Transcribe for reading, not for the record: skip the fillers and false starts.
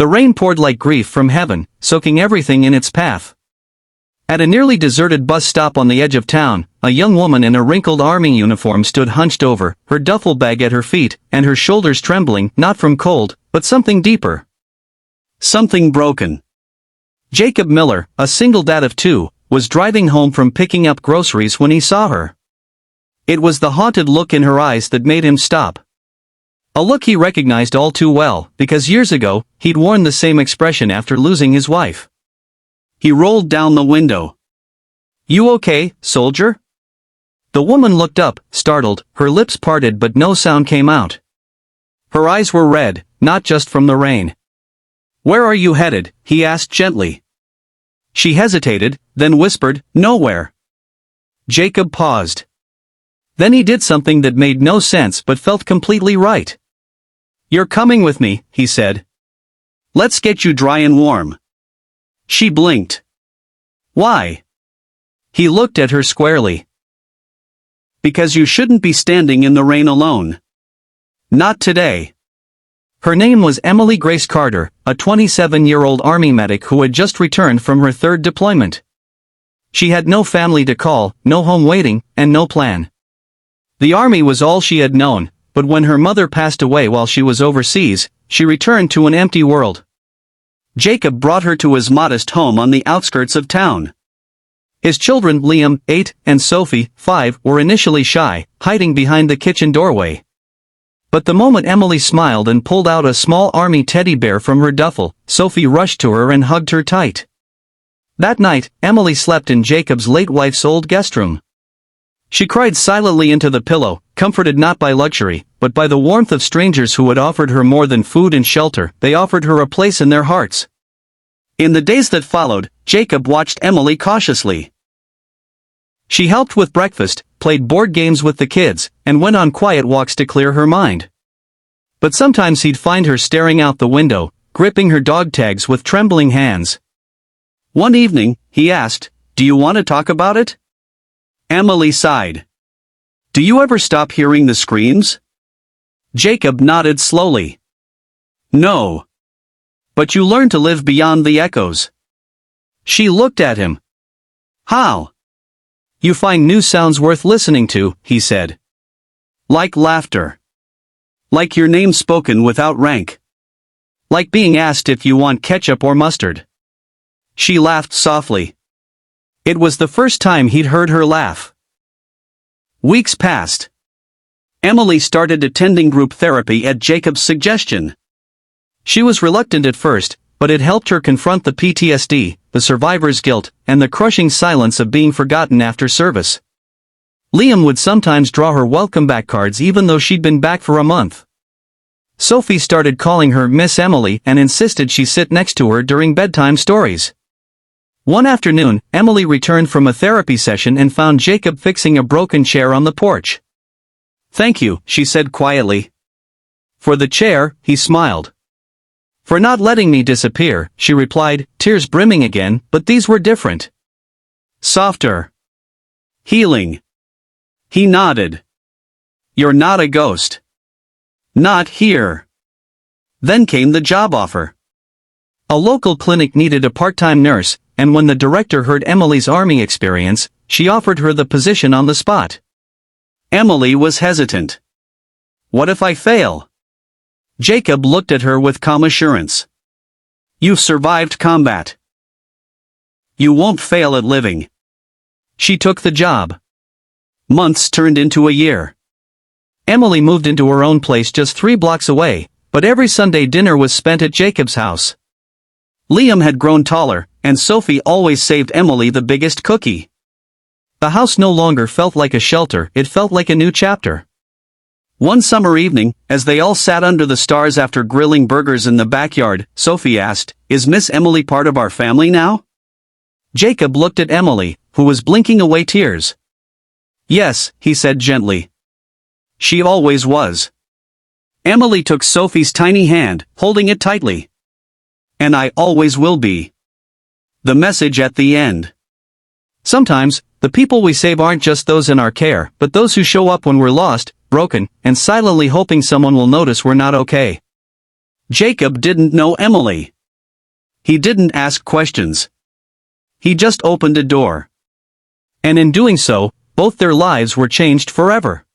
The rain poured like grief from heaven, soaking everything in its path. At a nearly deserted bus stop on the edge of town, a young woman in a wrinkled army uniform stood hunched over, her duffel bag at her feet, and her shoulders trembling, not from cold, but something deeper. Something broken. Jacob Miller, a single dad of two, was driving home from picking up groceries when he saw her. It was the haunted look in her eyes that made him stop. A look he recognized all too well, because years ago, he'd worn the same expression after losing his wife. He rolled down the window. "You okay, soldier?" The woman looked up, startled, her lips parted but no sound came out. Her eyes were red, not just from the rain. "Where are you headed?" he asked gently. She hesitated, then whispered, "Nowhere." Jacob paused. Then he did something that made no sense but felt completely right. "You're coming with me," he said. "Let's get you dry and warm." She blinked. "Why?" He looked at her squarely. "Because you shouldn't be standing in the rain alone. Not today." Her name was Emily Grace Carter, a 27-year-old Army medic who had just returned from her third deployment. She had no family to call, no home waiting, and no plan. The Army was all she had known, but when her mother passed away while she was overseas, she returned to an empty world. Jacob brought her to his modest home on the outskirts of town. His children, Liam, 8, and Sophie, 5, were initially shy, hiding behind the kitchen doorway. But the moment Emily smiled and pulled out a small army teddy bear from her duffel, Sophie rushed to her and hugged her tight. That night, Emily slept in Jacob's late wife's old guest room. She cried silently into the pillow, comforted not by luxury, but by the warmth of strangers who had offered her more than food and shelter. They offered her a place in their hearts. In the days that followed, Jacob watched Emily cautiously. She helped with breakfast, played board games with the kids, and went on quiet walks to clear her mind. But sometimes he'd find her staring out the window, gripping her dog tags with trembling hands. One evening, he asked, "Do you want to talk about it?" Emily sighed. "Do you ever stop hearing the screams?" Jacob nodded slowly. "No. But you learn to live beyond the echoes." She looked at him. "How?" "You find new sounds worth listening to," he said. "Like laughter. Like your name spoken without rank. Like being asked if you want ketchup or mustard." She laughed softly. It was the first time he'd heard her laugh. Weeks passed. Emily started attending group therapy at Jacob's suggestion. She was reluctant at first, but it helped her confront the PTSD, the survivor's guilt, and the crushing silence of being forgotten after service. Liam would sometimes draw her welcome back cards even though she'd been back for a month. Sophie started calling her Miss Emily and insisted she sit next to her during bedtime stories. One afternoon, Emily returned from a therapy session and found Jacob fixing a broken chair on the porch. "Thank you," she said quietly. "For the chair," he smiled. "For not letting me disappear," she replied, tears brimming again, but these were different. Softer. Healing. He nodded. "You're not a ghost." "Not here." Then came the job offer. A local clinic needed a part-time nurse, and when the director heard Emily's Army experience, she offered her the position on the spot. Emily was hesitant. "What if I fail?" Jacob looked at her with calm assurance. "You've survived combat. You won't fail at living." She took the job. Months turned into a year. Emily moved into her own place just 3 blocks away, but every Sunday dinner was spent at Jacob's house. Liam had grown taller, and Sophie always saved Emily the biggest cookie. The house no longer felt like a shelter, it felt like a new chapter. One summer evening, as they all sat under the stars after grilling burgers in the backyard, Sophie asked, "Is Miss Emily part of our family now?" Jacob looked at Emily, who was blinking away tears. "Yes," he said gently. "She always was." Emily took Sophie's tiny hand, holding it tightly. "And I always will be." The message at the end. Sometimes, the people we save aren't just those in our care, but those who show up when we're lost, broken, and silently hoping someone will notice we're not okay. Jacob didn't know Emily. He didn't ask questions. He just opened a door. And in doing so, both their lives were changed forever.